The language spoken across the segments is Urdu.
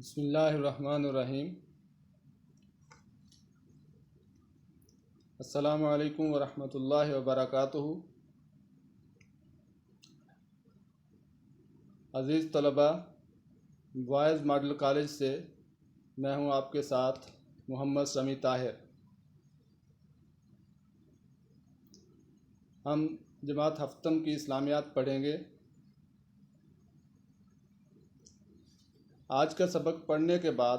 بسم اللہ الرحمن الرحیم۔ السلام علیکم ورحمۃ اللہ وبرکاتہ۔ عزیز طلباء، بوائز ماڈل کالج سے میں ہوں آپ کے ساتھ محمد سمیع طاہر۔ ہم جماعت ہفتم کی اسلامیات پڑھیں گے۔ آج کا سبق پڑھنے کے بعد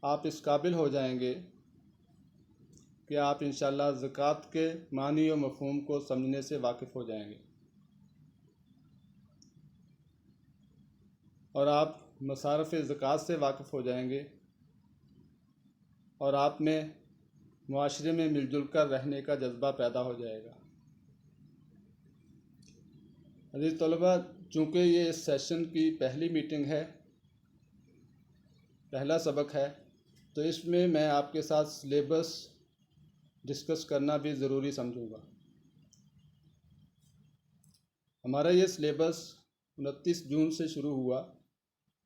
آپ اس قابل ہو جائیں گے کہ آپ انشاءاللہ زکوٰۃ کے معنی و مفہوم کو سمجھنے سے واقف ہو جائیں گے، اور آپ مصارف زکوٰۃ سے واقف ہو جائیں گے، اور آپ میں معاشرے میں مل جل کر رہنے کا جذبہ پیدا ہو جائے گا۔ عزیز طلباء، چونکہ یہ اس سیشن کی پہلی میٹنگ ہے، پہلا سبق ہے، تو اس میں آپ کے ساتھ سلیبس ڈسکس کرنا بھی ضروری سمجھوں گا۔ ہمارا یہ سلیبس 29 جون سے شروع ہوا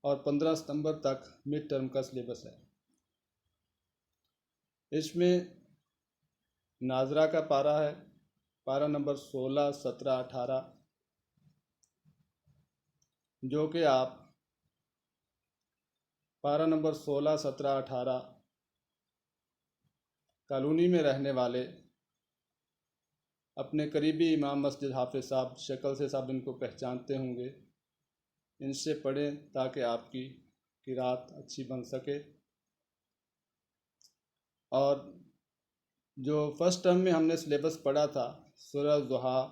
اور 15 ستمبر تک مڈ ٹرم کا سلیبس ہے۔ اس میں ناظرہ کا پارہ ہے، پارہ نمبر 16، 17، 18، جو کہ آپ پارہ نمبر 16، 17، 18 کالونی میں رہنے والے اپنے قریبی امام مسجد حافظ صاحب شکل سے صاحب ان کو پہچانتے ہوں گے، ان سے پڑھیں تاکہ آپ کی قرأت اچھی بن سکے۔ اور جو فرسٹ ٹرم میں ہم نے سلیبس پڑھا تھا سورہ ضحیٰ،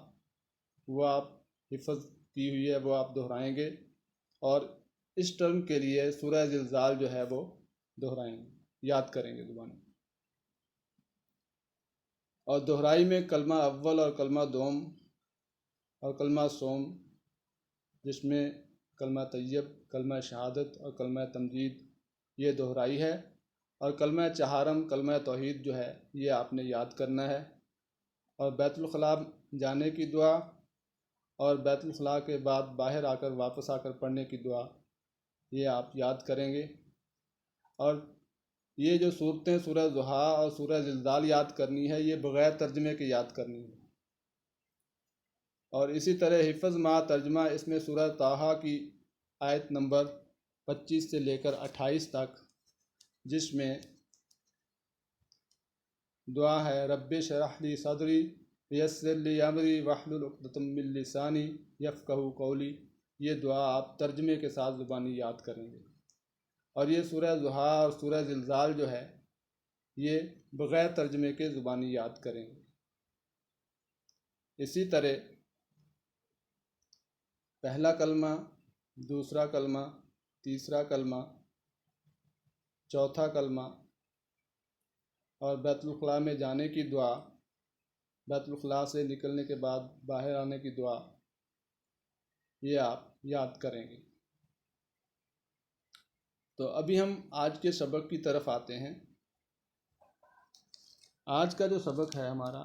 وہ آپ حفظ کی ہوئی ہے، وہ آپ دہرائیں گے، اور اس ٹرم کے لیے سورہ زلزال جو ہے وہ دہرائیں گے، یاد کریں گے زبان میں۔ اور دہرائی میں کلمہ اول اور کلمہ دوم اور کلمہ سوم، جس میں کلمہ طیب، کلمہ شہادت اور کلمہ تمجید یہ دہرائی ہے، اور کلمہ چہارم، کلمہ توحید جو ہے یہ آپ نے یاد کرنا ہے، اور بیت الخلاء جانے کی دعا اور بیت الخلاء کے بعد باہر آ کر واپس آ کر پڑھنے کی دعا یہ آپ یاد کریں گے۔ اور یہ جو صورتیں سورہ ضحیٰ اور سورہ زلزال یاد کرنی ہے، یہ بغیر ترجمے کے یاد کرنی ہے۔ اور اسی طرح حفظ مع ترجمہ، اس میں سورہ طٰہٰ کی آیت نمبر 25 سے لے کر 28 تک، جس میں دعا ہے رب اشرح لی صدری ویسر لی امری واحلل عقدۃ من لسانی یفقہوا قولی، یہ دعا آپ ترجمے کے ساتھ زبانی یاد کریں گے۔ اور یہ سورہ ضحیٰ اور سورہ زلزال جو ہے یہ بغیر ترجمے کے زبانی یاد کریں گے۔ اسی طرح پہلا کلمہ، دوسرا کلمہ، تیسرا کلمہ، چوتھا کلمہ، اور بیت الخلاء میں جانے کی دعا، بیت الخلاء سے نکلنے کے بعد باہر آنے کی دعا، یہ آپ یاد کریں گے۔ تو ابھی ہم آج کے سبق کی طرف آتے ہیں۔ آج کا جو سبق ہے ہمارا،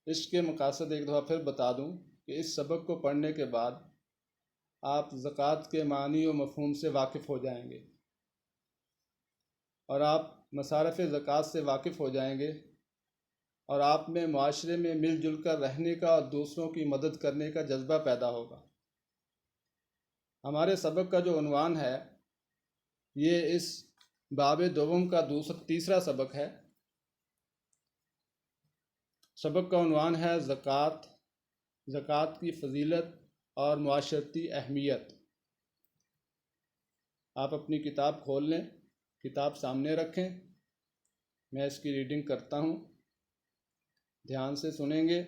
اس کے مقاصد ایک دفعہ پھر بتا دوں کہ اس سبق کو پڑھنے کے بعد آپ زکوٰۃ کے معنی و مفہوم سے واقف ہو جائیں گے، اور آپ مصارف زکوٰۃ سے واقف ہو جائیں گے، اور آپ میں معاشرے میں مل جل کر رہنے کا اور دوسروں کی مدد کرنے کا جذبہ پیدا ہوگا۔ ہمارے سبق کا جو عنوان ہے یہ اس باب دوم کا تیسرا سبق ہے۔ سبق کا عنوان ہے زکوٰۃ، زکوٰۃ کی فضیلت اور معاشرتی اہمیت۔ آپ اپنی کتاب کھول لیں، کتاب سامنے رکھیں، میں اس کی ریڈنگ کرتا ہوں، دھیان سے سنیں گے۔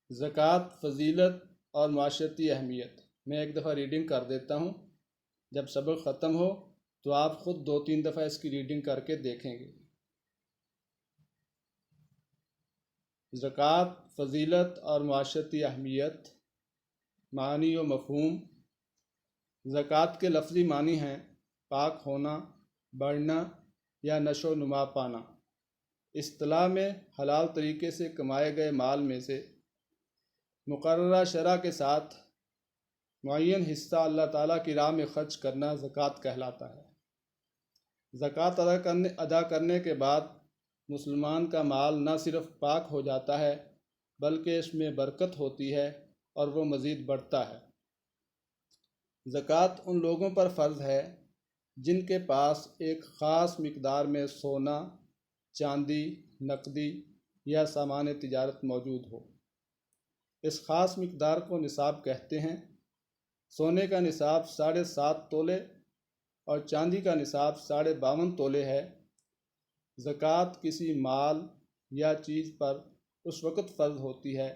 زکوٰۃ، فضیلت اور معاشرتی اہمیت، میں ایک دفعہ ریڈنگ کر دیتا ہوں، جب سبق ختم ہو تو آپ خود 2-3 دفعہ اس کی ریڈنگ کر کے دیکھیں گے۔ زکوٰۃ، فضیلت اور معاشرتی اہمیت، معنی و مفہوم۔ زکوٰۃ کے لفظی معنی ہیں پاک ہونا، بڑھنا یا نشو و نما پانا۔ اصطلاح میں حلال طریقے سے کمائے گئے مال میں سے مقررہ شرح کے ساتھ معین حصہ اللہ تعالیٰ کی راہ میں خرچ کرنا زکوٰۃ کہلاتا ہے۔ زکوٰۃ ادا کرنے کے بعد مسلمان کا مال نہ صرف پاک ہو جاتا ہے بلکہ اس میں برکت ہوتی ہے اور وہ مزید بڑھتا ہے۔ زکوٰۃ ان لوگوں پر فرض ہے جن کے پاس ایک خاص مقدار میں سونا، چاندی، نقدی یا سامان تجارت موجود ہو۔ اس خاص مقدار کو نصاب کہتے ہیں۔ سونے کا نصاب 7.5 تولے اور چاندی کا نصاب 52.5 تولے ہے۔ زکوٰۃ کسی مال یا چیز پر اس وقت فرض ہوتی ہے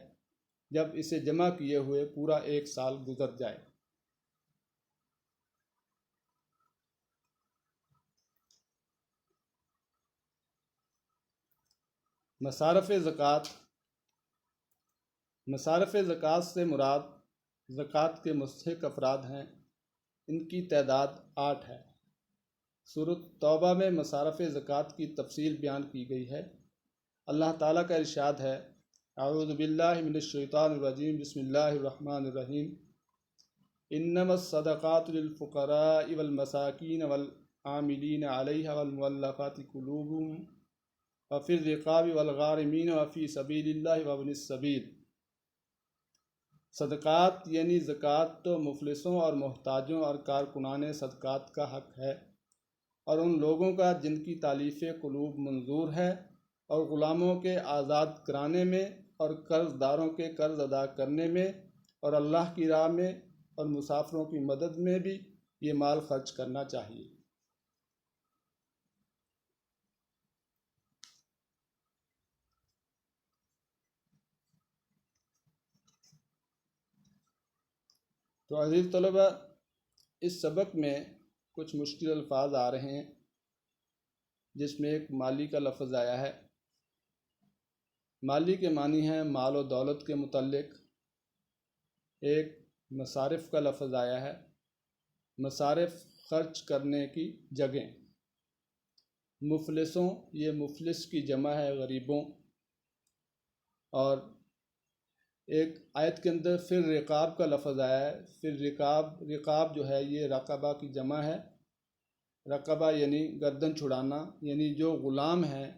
جب اسے جمع کیے ہوئے پورا 1 سال گزر جائے۔ مصارف زکوٰۃ۔ مصارف زکوٰۃ سے مراد زکوٰۃ کے مستحق افراد ہیں۔ ان کی تعداد 8 ہے۔ سورۃ توبہ میں مصارف زکوٰۃ کی تفصیل بیان کی گئی ہے۔ اللہ تعالیٰ کا ارشاد ہے، اعوذ باللہ من الشیطان الرجیم، بسم اللہ الرحمن الرحیم، انما الصدقات للفقراء والمساکین والعاملین علیہا والمؤلفات قلوبہم وفی الرقاب والغارمین وفی سبیل اللہ وابن السبیل۔ صدقات یعنی زکوٰۃ تو مفلسوں اور محتاجوں اور کارکنان صدقات کا حق ہے، اور ان لوگوں کا جن کی تالیف قلوب منظور ہے، اور غلاموں کے آزاد کرانے میں اور قرض داروں کے قرض ادا کرنے میں اور اللہ کی راہ میں اور مسافروں کی مدد میں بھی یہ مال خرچ کرنا چاہیے۔ تو عزیز طلبہ، اس سبق میں کچھ مشکل الفاظ آ رہے ہیں، جس میں ایک مالی کا لفظ آیا ہے۔ مالی کے معنی ہے مال و دولت کے متعلق۔ ایک مصارف کا لفظ آیا ہے۔ مصارف خرچ کرنے کی جگہیں۔ مفلسوں، یہ مفلس کی جمع ہے غریبوں۔ اور ایک آیت کے اندر پھر رقاب کا لفظ آیا ہے۔ پھر رقاب جو ہے یہ رقبہ کی جمع ہے۔ رقبہ یعنی گردن چھڑانا، یعنی جو غلام ہیں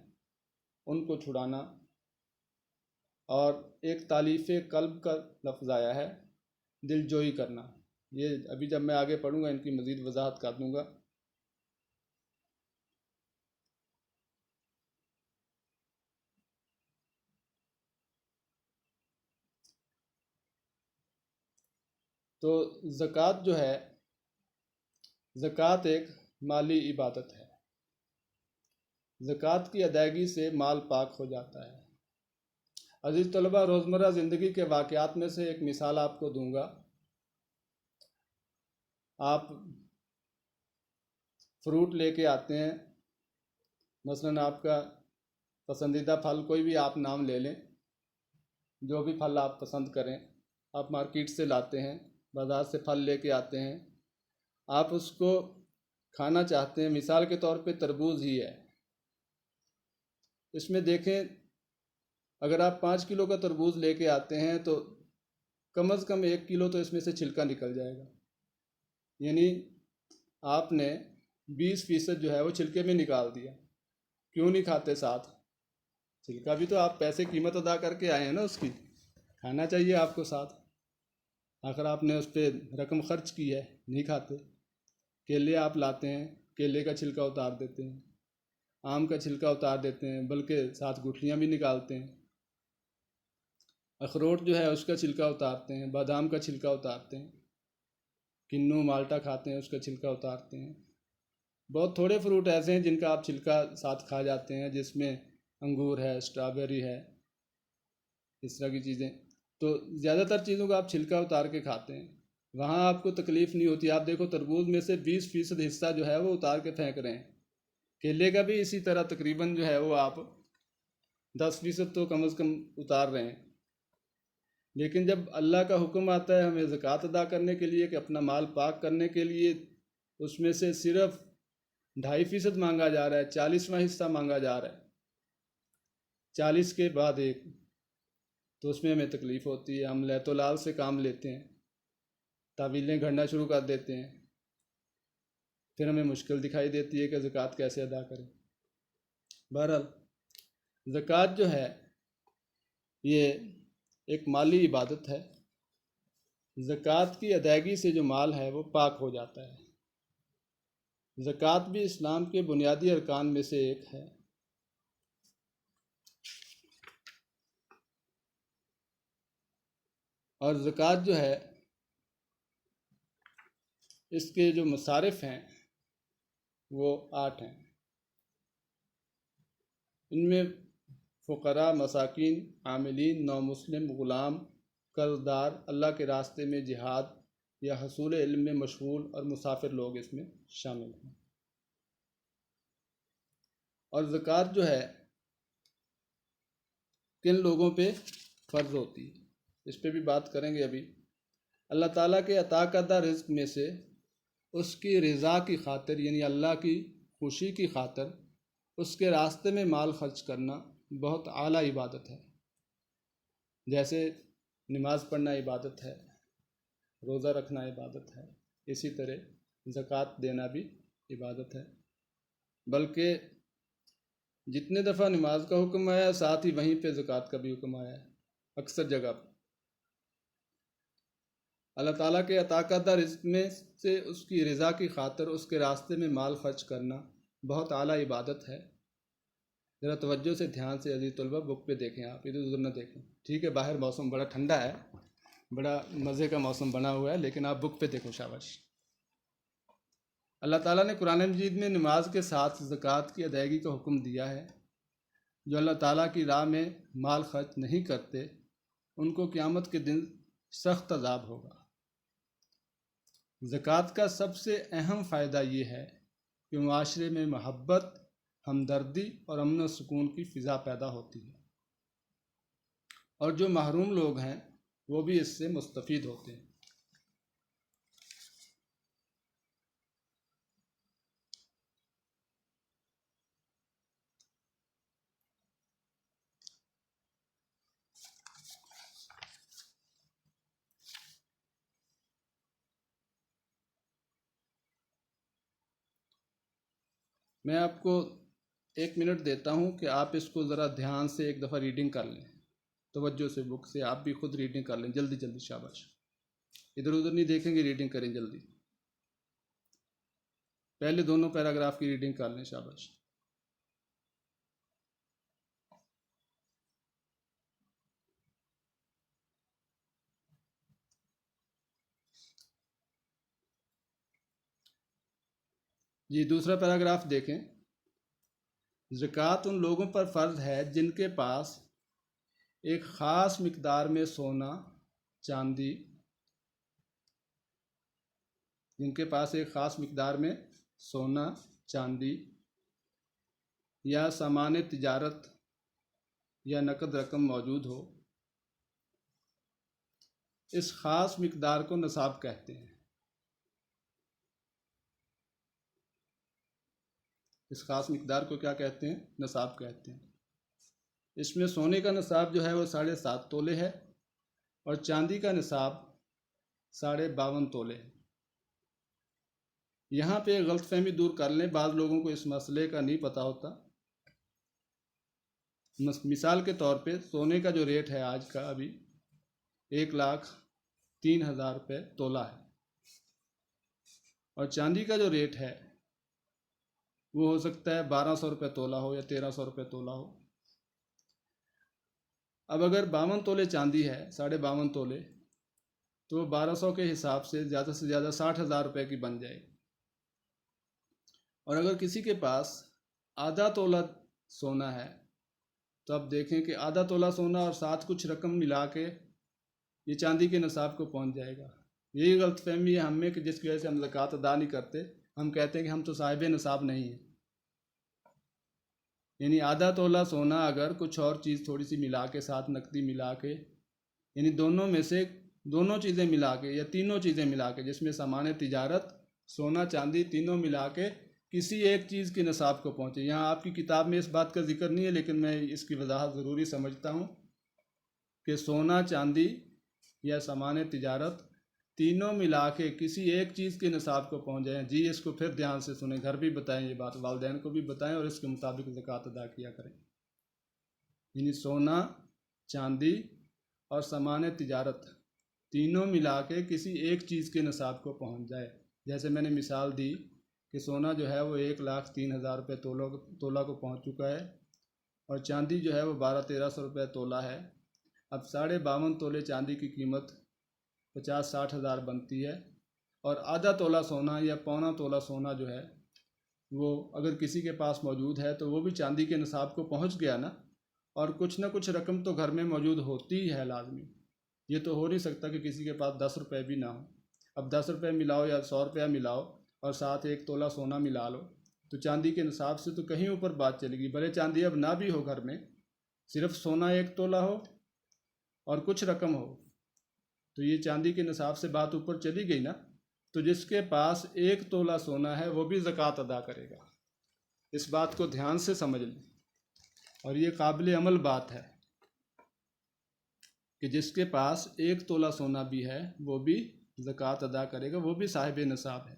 ان کو چھڑانا۔ اور ایک تالیف قلب کا لفظ آیا ہے، دل جوئی کرنا۔ یہ ابھی جب میں آگے پڑھوں گا ان کی مزید وضاحت کر دوں گا۔ تو زکوٰۃ جو ہے، زکوٰۃ ایک مالی عبادت ہے۔ زکوٰۃ کی ادائیگی سے مال پاک ہو جاتا ہے۔ عزیز طلبہ، روزمرہ زندگی کے واقعات میں سے ایک مثال آپ کو دوں گا۔ آپ فروٹ لے کے آتے ہیں، مثلاً آپ کا پسندیدہ پھل کوئی بھی آپ نام لے لیں، جو بھی پھل آپ پسند کریں، آپ مارکیٹ سے لاتے ہیں، بازار سے پھل لے کے آتے ہیں، آپ اس کو کھانا چاہتے ہیں۔ مثال کے طور پہ تربوز ہی ہے۔ اس میں دیکھیں، اگر آپ 5 کلو کا تربوز لے کے آتے ہیں تو کم از کم 1 کلو تو اس میں سے چھلکا نکل جائے گا، یعنی آپ نے 20% جو ہے وہ چھلکے میں نکال دیا۔ کیوں نہیں کھاتے ساتھ؟ چھلکا بھی تو آپ پیسے قیمت ادا کر کے آئے ہیں نا، اس کی کھانا چاہیے آپ کو ساتھ۔ آخر آپ نے اس پہ رقم خرچ کی ہے، نہیں کھاتے۔ کیلے آپ لاتے ہیں، کیلے کا چھلکا اتار دیتے ہیں، آم کا چھلکا اتار دیتے ہیں، بلکہ ساتھ گٹھلیاں بھی نکالتے ہیں۔ اخروٹ جو ہے اس کا چھلکا اتارتے ہیں، بادام کا چھلکا اتارتے ہیں، کنو مالٹا کھاتے ہیں، اس کا چھلکا اتارتے ہیں۔ بہت تھوڑے فروٹ ایسے ہیں جن کا آپ چھلکا ساتھ کھا جاتے ہیں، جس میں انگور ہے، اسٹرابیری ہے، اس طرح کی چیزیں۔ تو زیادہ تر چیزوں کا آپ چھلکا اتار کے کھاتے ہیں، وہاں آپ کو تکلیف نہیں ہوتی۔ آپ دیکھو تربوز میں سے 20% حصہ جو ہے وہ اتار کے پھینک رہے ہیں۔ کیلے کا بھی اسی طرح تقریباً جو ہے وہ آپ 10% تو کم از کم اتار رہے ہیں۔ لیکن جب اللہ کا حکم آتا ہے ہمیں زکوٰۃ ادا کرنے کے لیے کہ اپنا مال پاک کرنے کے لیے، اس میں سے صرف 2.5% مانگا جا رہا ہے، 40واں حصہ مانگا جا رہا ہے۔ 40 کے بعد ایک، تو اس میں ہمیں تکلیف ہوتی ہے، ہم لیت و لال سے کام لیتے ہیں، تعویلیں گھڑنا شروع کر دیتے ہیں، پھر ہمیں مشکل دکھائی دیتی ہے کہ زکوٰۃ کیسے ادا کریں۔ بہرحال زکوٰۃ جو ہے یہ ایک مالی عبادت ہے۔ زکوٰۃ کی ادائیگی سے جو مال ہے وہ پاک ہو جاتا ہے۔ زکوٰۃ بھی اسلام کے بنیادی ارکان میں سے ایک ہے۔ اور زکوٰۃ جو ہے اس کے جو مصارف ہیں وہ 8 ہیں۔ ان میں فقراء، مساکین، عاملین، نومسلم، غلام، قرض دار، اللہ کے راستے میں جہاد یا حصول علم میں مشغول اور مسافر لوگ اس میں شامل ہیں۔ اور زکوٰۃ جو ہے کن لوگوں پہ فرض ہوتی ہے اس پہ بھی بات کریں گے ابھی۔ اللہ تعالیٰ کے عطا کردہ رزق میں سے اس کی رضا کی خاطر، یعنی اللہ کی خوشی کی خاطر اس کے راستے میں مال خرچ کرنا بہت اعلیٰ عبادت ہے۔ جیسے نماز پڑھنا عبادت ہے، روزہ رکھنا عبادت ہے، اسی طرح زکوٰۃ دینا بھی عبادت ہے۔ بلکہ جتنے دفعہ نماز کا حکم آیا ہے ساتھ ہی وہیں پہ زکوٰۃ کا بھی حکم آیا ہے، اکثر جگہ پر۔ اللہ تعالیٰ کے عطا کردہ رزق میں سے اس کی رضا کی خاطر اس کے راستے میں مال خرچ کرنا بہت اعلیٰ عبادت ہے۔ ذرا توجہ سے دھیان سے عزیز طلبہ بک پہ دیکھیں، آپ ادھر ادھر نہ دیکھیں، ٹھیک ہے؟ باہر موسم بڑا ٹھنڈا ہے، بڑا مزے کا موسم بنا ہوا ہے، لیکن آپ بک پہ دیکھو، شاباش۔ اللہ تعالیٰ نے قرآن مجید میں نماز کے ساتھ زکوٰۃ کی ادائیگی کا حکم دیا ہے۔ جو اللہ تعالیٰ کی راہ میں مال خرچ نہیں کرتے ان کو قیامت کے دن سخت عذاب ہوگا۔ زکوٰۃ کا سب سے اہم فائدہ یہ ہے کہ معاشرے میں محبت، ہمدردی اور امن و سکون کی فضا پیدا ہوتی ہے، اور جو محروم لوگ ہیں وہ بھی اس سے مستفید ہوتے ہیں۔ میں آپ کو 1 منٹ دیتا ہوں کہ آپ اس کو ذرا دھیان سے ایک دفعہ ریڈنگ کر لیں، توجہ سے بک سے آپ بھی خود ریڈنگ کر لیں، جلدی جلدی، شاباش، ادھر ادھر نہیں دیکھیں گے، ریڈنگ کریں جلدی، پہلے دونوں پیراگراف کی ریڈنگ کر لیں، شاباش۔ جی دوسرا پیراگراف دیکھیں۔ زکوٰۃ ان لوگوں پر فرض ہے جن کے پاس ایک خاص مقدار میں سونا، چاندی، جن کے پاس ایک خاص مقدار میں سونا، چاندی یا سامان تجارت یا نقد رقم موجود ہو۔ اس خاص مقدار کو نصاب کہتے ہیں۔ اس خاص مقدار کو کیا کہتے ہیں؟ نصاب کہتے ہیں۔ اس میں سونے کا نصاب جو ہے وہ 7.5 تولے ہے، اور چاندی کا نصاب 52.5 تولے ہے۔ یہاں پہ غلط فہمی دور کر لیں، بعض لوگوں کو اس مسئلے کا نہیں پتہ ہوتا۔ مثال کے طور پہ سونے کا جو ریٹ ہے آج کا ابھی 1,03,000 روپے تولہ ہے، اور چاندی کا جو ریٹ ہے وہ ہو سکتا ہے 1,200 روپے تولہ ہو یا 1,300 روپے تولہ ہو۔ اب اگر 52 تولے چاندی ہے، 52.5 تولے، تو 1,200 کے حساب سے زیادہ 60,000 روپے کی بن جائے گی۔ اور اگر کسی کے پاس آدھا تولہ سونا ہے تو اب دیکھیں کہ آدھا تولہ سونا اور ساتھ کچھ رقم ملا کے یہ چاندی کے نصاب کو پہنچ جائے گا۔ یہی غلط فہمی ہے ہم میں کہ جس کی وجہ سے ہم زکوٰۃ ادا نہیں کرتے، ہم کہتے ہیں کہ ہم تو صاحب نصاب نہیں ہیں۔ یعنی آدھا تولہ سونا اگر کچھ اور چیز تھوڑی سی ملا کے، ساتھ نقدی ملا کے، یعنی دونوں میں سے دونوں چیزیں ملا کے یا تینوں چیزیں ملا کے، جس میں سامان تجارت، سونا، چاندی، تینوں ملا کے کسی ایک چیز کے نصاب کو پہنچے۔ یہاں آپ کی کتاب میں اس بات کا ذکر نہیں ہے، لیکن میں اس کی وضاحت ضروری سمجھتا ہوں کہ سونا، چاندی یا سامان تجارت تینوں ملا کے کسی ایک چیز کے نصاب کو پہنچ جائیں۔ جی اس کو پھر دھیان سے سنیں، گھر بھی بتائیں یہ بات، والدین کو بھی بتائیں اور اس کے مطابق زکوٰۃ ادا کیا کریں۔ یعنی سونا، چاندی اور سامان تجارت تینوں ملا کے کسی ایک چیز کے نصاب کو پہنچ جائے۔ جیسے میں نے مثال دی کہ سونا جو ہے وہ 1,03,000 روپے تولہ کو پہنچ چکا ہے، اور چاندی جو ہے وہ 1200-1300 روپے تولہ ہے۔ اب 52.5 تولے چاندی کی قیمت 50-60 ہزار بنتی ہے، اور آدھا تولہ سونا یا پونا تولہ سونا جو ہے وہ اگر کسی کے پاس موجود ہے تو وہ بھی چاندی کے نصاب کو پہنچ گیا نا، اور کچھ نہ کچھ رقم تو گھر میں موجود ہوتی ہی ہے لازمی۔ یہ تو ہو نہیں سکتا کہ کسی کے پاس 10 روپے بھی نہ ہو۔ اب 10 روپے ملاؤ یا 100 روپیہ ملاؤ اور ساتھ 1 تولہ سونا ملا لو، تو چاندی کے نصاب سے تو کہیں اوپر بات چلے گی۔ بھلے چاندی اب نہ بھی ہو گھر میں، صرف سونا 1 تولہ ہو اور کچھ رقم ہو، تو یہ چاندی کے نصاب سے بات اوپر چلی گئی نا۔ تو جس کے پاس 1 تولہ سونا ہے وہ بھی زکوٰۃ ادا کرے گا۔ اس بات کو دھیان سے سمجھ لیں، اور یہ قابل عمل بات ہے کہ جس کے پاس 1 تولہ سونا بھی ہے وہ بھی زکوٰۃ ادا کرے گا، وہ بھی صاحب نصاب ہے۔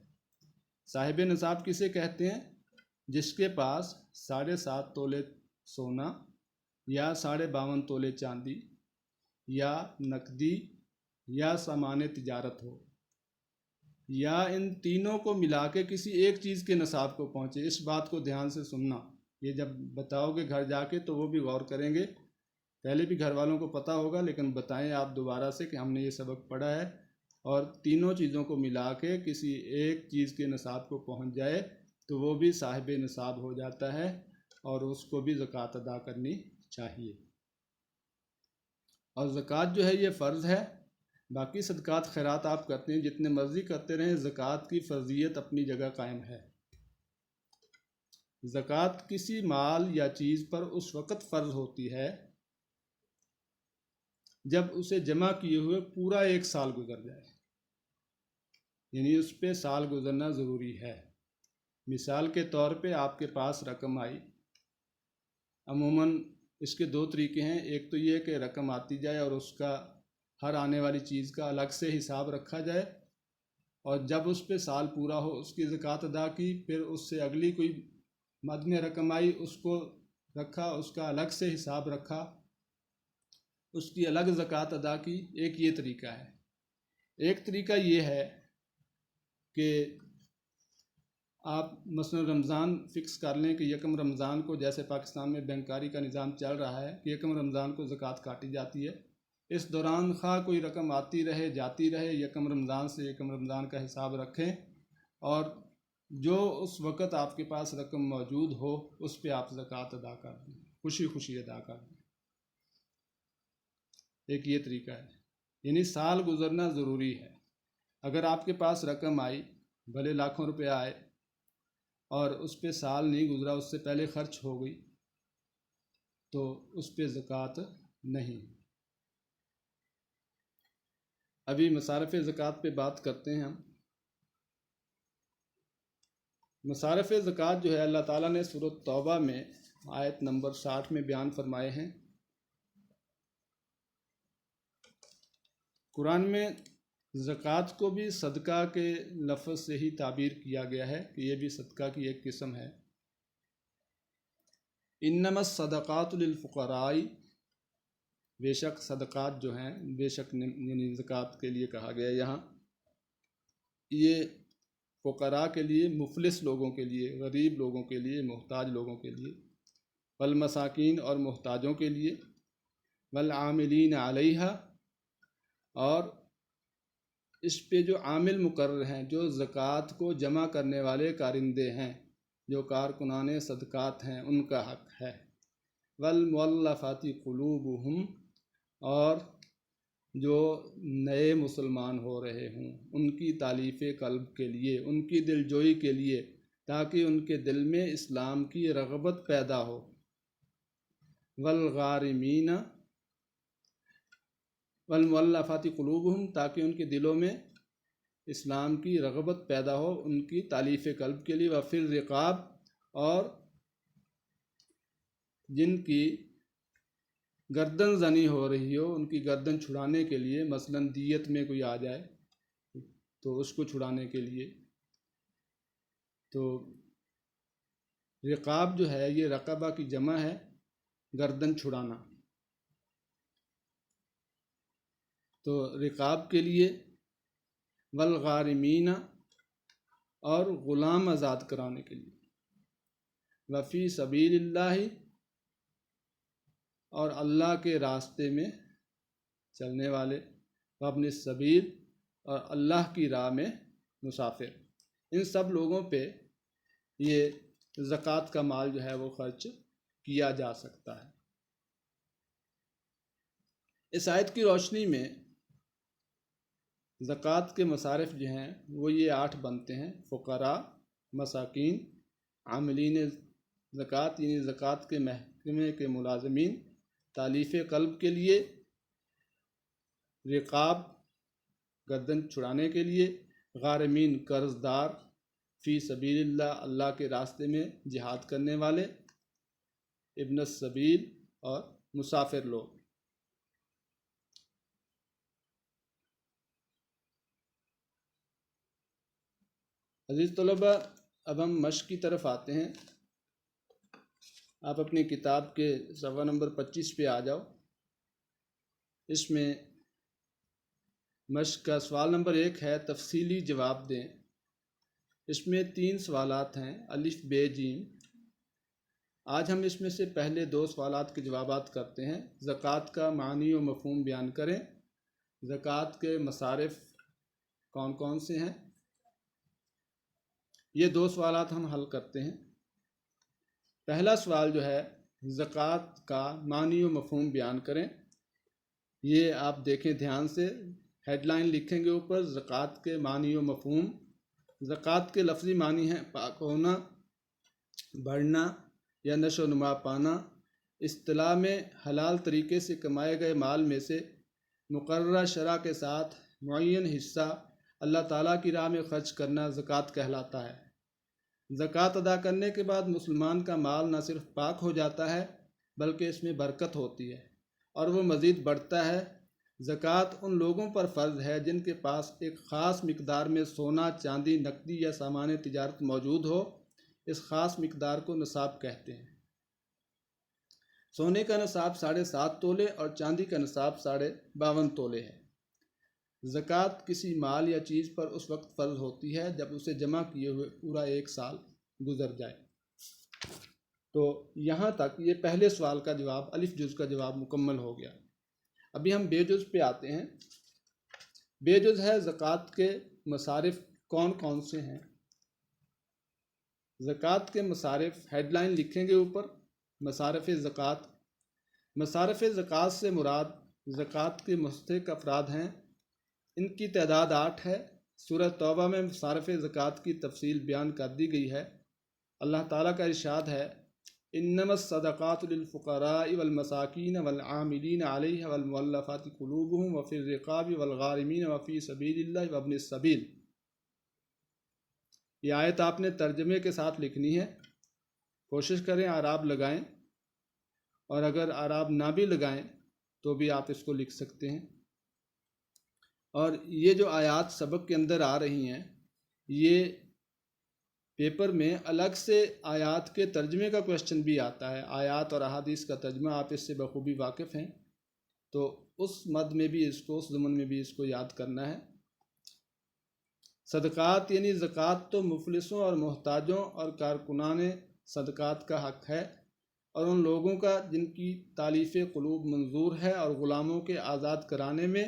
صاحب نصاب کسے کہتے ہیں؟ جس کے پاس 7.5 تولے سونا یا 52.5 تولے چاندی یا نقدی یا سامان تجارت ہو، یا ان تینوں کو ملا کے کسی ایک چیز کے نصاب کو پہنچے۔ اس بات کو دھیان سے سننا، یہ جب بتاؤ گے گھر جا کے تو وہ بھی غور کریں گے۔ پہلے بھی گھر والوں کو پتہ ہوگا، لیکن بتائیں آپ دوبارہ سے کہ ہم نے یہ سبق پڑھا ہے، اور تینوں چیزوں کو ملا کے کسی ایک چیز کے نصاب کو پہنچ جائے تو وہ بھی صاحب نصاب ہو جاتا ہے، اور اس کو بھی زکوٰۃ ادا کرنی چاہیے۔ اور زکوٰۃ جو ہے یہ فرض ہے۔ باقی صدقات خیرات آپ کرتے ہیں جتنے مرضی کرتے رہیں، زکوٰۃ کی فرضیت اپنی جگہ قائم ہے۔ زکوٰۃ کسی مال یا چیز پر اس وقت فرض ہوتی ہے جب اسے جمع کیے ہوئے پورا 1 سال گزر جائے، یعنی اس پہ سال گزرنا ضروری ہے۔ مثال کے طور پہ آپ کے پاس رقم آئی، عموماً اس کے 2 طریقے ہیں۔ ایک تو یہ کہ رقم آتی جائے اور اس کا ہر آنے والی چیز کا الگ سے حساب رکھا جائے، اور جب اس پہ سال پورا ہو اس کی زکوٰۃ ادا کی، پھر اس سے اگلی کوئی مدنی رقم آئی اس کو رکھا، اس کا الگ سے حساب رکھا، اس کی الگ زکوٰۃ ادا کی۔ ایک یہ طریقہ ہے۔ ایک طریقہ یہ ہے کہ آپ مثلا رمضان فکس کر لیں کہ 1 رمضان کو، جیسے پاکستان میں بینکاری کا نظام چل رہا ہے کہ 1 رمضان کو زکوٰۃ کاٹی جاتی ہے۔ اس دوران خواہ کوئی رقم آتی رہے جاتی رہے، 1 رمضان سے 1 رمضان کا حساب رکھیں، اور جو اس وقت آپ کے پاس رقم موجود ہو اس پہ آپ زکوٰۃ ادا کر دیں، خوشی خوشی ادا کر دیں۔ ایک یہ طریقہ ہے، یعنی سال گزرنا ضروری ہے۔ اگر آپ کے پاس رقم آئی، بھلے لاکھوں روپے آئے، اور اس پہ سال نہیں گزرا، اس سے پہلے خرچ ہو گئی، تو اس پہ زکوٰۃ نہیں۔ ابھی مصارف زکوٰۃ پہ بات کرتے ہیں ہم۔ مصارف زکوٰۃ جو ہے اللہ تعالیٰ نے سورۃ توبہ میں آیت نمبر 60 میں بیان فرمائے ہیں۔ قرآن میں زکوٰۃ کو بھی صدقہ کے لفظ سے ہی تعبیر کیا گیا ہے کہ یہ بھی صدقہ کی ایک قسم ہے۔ انما الصدقات للفقراء، بے شک صدقات جو ہیں، بے شک یعنی زکوٰۃ کے لیے کہا گیا یہاں، یہ فقراء کے لیے، مفلس لوگوں کے لیے، غریب لوگوں کے لیے، محتاج لوگوں کے لیے، والمساکین اور محتاجوں کے لیے، والعاملین علیہا، اور اس پہ جو عامل مقرر ہیں، جو زکوٰۃ کو جمع کرنے والے کارندے ہیں، جو کارکنان صدقات ہیں، ان کا حق ہے۔ والمؤلفات قلوبہم، اور جو نئے مسلمان ہو رہے ہوں ان کی تالیف قلب کے لیے، ان کی دلجوئی کے لیے، تاکہ ان کے دل میں اسلام کی رغبت پیدا ہو۔ والغارمین، والمؤلفات قلوبہم، تاکہ ان کے دلوں میں اسلام کی رغبت پیدا ہو ان کی تالیف قلب کے لیے، وفی الرقاب، اور جن کی گردن زنی ہو رہی ہو ان کی گردن چھڑانے کے لیے، مثلاً دیت میں کوئی آ جائے تو اس کو چھڑانے کے لیے۔ تو رقاب جو ہے یہ رقبہ کی جمع ہے، گردن چھڑانا۔ تو رقاب کے لیے والغارمین، اور غلام آزاد کرانے کے لیے، وفی سبیل اللہ، اور اللہ کے راستے میں چلنے والے، وابن السبیل، اور اللہ کی راہ میں مسافر، ان سب لوگوں پہ یہ زکوٰۃ کا مال جو ہے وہ خرچ کیا جا سکتا ہے۔ اس آیت کی روشنی میں زکوٰۃ کے مصارف جو ہیں وہ یہ 8 بنتے ہیں: فقراء، مساکین، عاملین زکوٰۃ یعنی زکوٰۃ کے محکمے کے ملازمین، تالیف قلب کے لیے، رقاب گردن چھڑانے کے لیے، غارمین قرض دار، فی سبیل اللہ اللہ کے راستے میں جہاد کرنے والے، ابن السبیل، اور مسافر لوگ۔ عزیز طلبہ، اب ہم مشق کی طرف آتے ہیں۔ آپ اپنی کتاب کے صفحہ نمبر 25 پہ آ جاؤ۔ اس میں مشق کا سوال نمبر 1 ہے تفصیلی جواب دیں۔ اس میں 3 سوالات ہیں، الف ب ج۔ آج ہم اس میں سے پہلے 2 سوالات کے جوابات کرتے ہیں۔ زکوٰۃ کا معنی و مفہوم بیان کریں۔ زکوٰۃ کے مصارف کون کون سے ہیں؟ یہ 2 سوالات ہم حل کرتے ہیں۔ پہلا سوال جو ہے زکوٰۃ کا معنی و مفہوم بیان کریں۔ یہ آپ دیکھیں دھیان سے، ہیڈ لائن لکھیں گے اوپر، زکوٰۃ کے معنی و مفہوم۔ زکوٰۃ کے لفظی معنی ہیں پاک ہونا، بڑھنا یا نشو و نما پانا۔ اصطلاح میں حلال طریقے سے کمائے گئے مال میں سے مقررہ شرح کے ساتھ معین حصہ اللہ تعالیٰ کی راہ میں خرچ کرنا زکوٰۃ کہلاتا ہے۔ زکوٰۃ ادا کرنے کے بعد مسلمان کا مال نہ صرف پاک ہو جاتا ہے بلکہ اس میں برکت ہوتی ہے اور وہ مزید بڑھتا ہے۔ زکوٰۃ ان لوگوں پر فرض ہے جن کے پاس ایک خاص مقدار میں سونا، چاندی، نقدی یا سامان تجارت موجود ہو۔ اس خاص مقدار کو نصاب کہتے ہیں۔ سونے کا نصاب 7.5 تولے اور چاندی کا نصاب 52.5 تولے ہے۔ زکوٰۃ کسی مال یا چیز پر اس وقت فرض ہوتی ہے جب اسے جمع کیے ہوئے پورا 1 سال گزر جائے۔ تو یہاں تک یہ پہلے سوال کا جواب، الف جز کا جواب مکمل ہو گیا۔ ابھی ہم بے جز پہ آتے ہیں۔ بے جز ہے زکوٰۃ کے مصارف کون کون سے ہیں؟ زکوٰۃ کے مصارف ہیڈ لائن لکھیں گے اوپر، مصارف زکوٰۃ۔ مصارف زکوٰۃ سے مراد زکوٰۃ کے مستحق افراد ہیں۔ ان کی تعداد 8 ہے۔ سورہ توبہ میں مصارف زکوٰۃ کی تفصیل بیان کر دی گئی ہے۔ اللہ تعالیٰ کا ارشاد ہے: انما الصدقات للفقراء والمساکین والعاملین علیہ والمؤلفات قلوبهم وفی الرقاب والغارمین وفی سبیل اللہ وابن السبیل۔ یہ آیت آپ نے ترجمے کے ساتھ لکھنی ہے۔ کوشش کریں اعراب لگائیں، اور اگر اعراب نہ بھی لگائیں تو بھی آپ اس کو لکھ سکتے ہیں۔ اور یہ جو آیات سبق کے اندر آ رہی ہیں، یہ پیپر میں الگ سے آیات کے ترجمے کا کوشچن بھی آتا ہے۔ آیات اور احادیث کا ترجمہ آپ اس سے بخوبی واقف ہیں، تو اس مد میں بھی اس ضمن میں بھی اس کو یاد کرنا ہے۔ صدقات یعنی زکوٰۃ تو مفلسوں اور محتاجوں اور کارکنان صدقات کا حق ہے، اور ان لوگوں کا جن کی تالیف قلوب منظور ہے، اور غلاموں کے آزاد کرانے میں،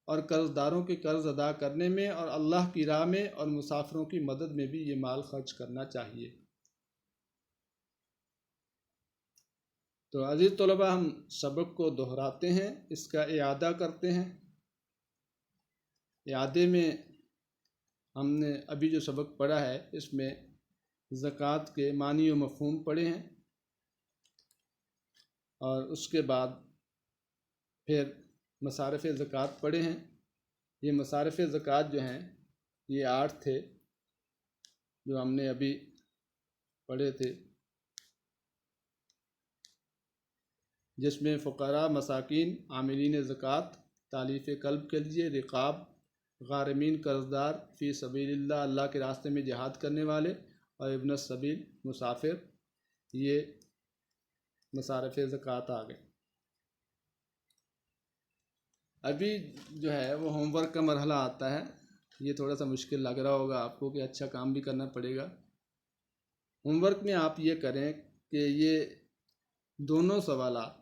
اور قرض داروں کے قرض ادا کرنے میں، اور اللہ کی راہ میں اور مسافروں کی مدد میں بھی یہ مال خرچ کرنا چاہیے۔ تو عزیز طلبہ، ہم سبق کو دہراتے ہیں، اس کا اعادہ کرتے ہیں۔ اعادے میں ہم نے ابھی جو سبق پڑھا ہے اس میں زکوٰۃ کے معنی و مفہوم پڑھے ہیں، اور اس کے بعد پھر مصارف زکوٰۃ پڑھے ہیں۔ یہ مصارف زکوٰۃ جو ہیں یہ 8 تھے جو ہم نے ابھی پڑھے تھے، جس میں فقراء، مساکین، عاملین زکوٰۃ، تالیف قلب کے لیے، رقاب، غارمین، قرضدار، فی سبیل اللہ، اللہ کے راستے میں جہاد کرنے والے، اور ابن السبیل، مسافر، یہ مصارف زکوٰۃ آ گئے۔ ابھی جو ہے وہ ہوم ورک کا مرحلہ آتا ہے، یہ تھوڑا سا مشکل لگ رہا ہوگا آپ کو کہ اچھا کام بھی کرنا پڑے گا۔ ہوم ورک میں آپ یہ کریں کہ یہ دونوں سوالات،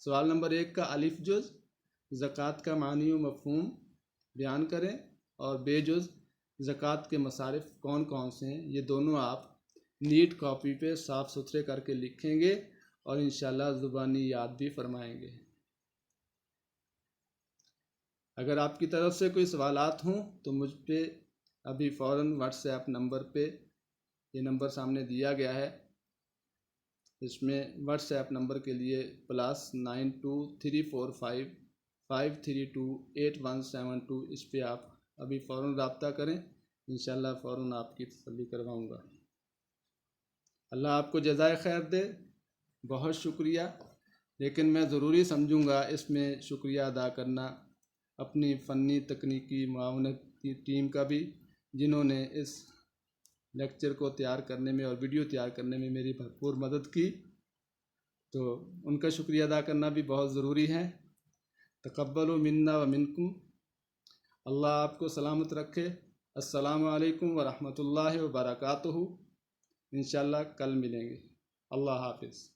سوال نمبر 1 کا الف جز زکوٰۃ کا معنی و مفہوم بیان کریں، اور بے جز زکوٰۃ کے مصارف کون کون سے ہیں، یہ دونوں آپ نیٹ کاپی پہ صاف ستھرے کر کے لکھیں گے اور انشاءاللہ زبانی یاد بھی فرمائیں گے۔ اگر آپ کی طرف سے کوئی سوالات ہوں تو مجھ پہ ابھی فوراً واٹس ایپ نمبر پہ، یہ نمبر سامنے دیا گیا ہے، اس میں واٹس ایپ نمبر کے لیے +923455328172، اس پہ آپ ابھی فوراً رابطہ کریں، انشاءاللہ فوراً آپ کی تسلی کرواؤں گا۔ اللہ آپ کو جزائے خیر دے، بہت شکریہ، لیکن میں ضروری سمجھوں گا اس میں شکریہ ادا کرنا اپنی فنی تکنیکی معاونت کی ٹیم کا بھی، جنہوں نے اس لیکچر کو تیار کرنے میں اور ویڈیو تیار کرنے میں میری بھرپور مدد کی، تو ان کا شکریہ ادا کرنا بھی بہت ضروری ہے۔ تقبلوا منا و منکم، اللہ آپ کو سلامت رکھے۔ السلام علیکم ورحمۃ اللہ وبرکاتہ، انشاءاللہ کل ملیں گے، اللہ حافظ۔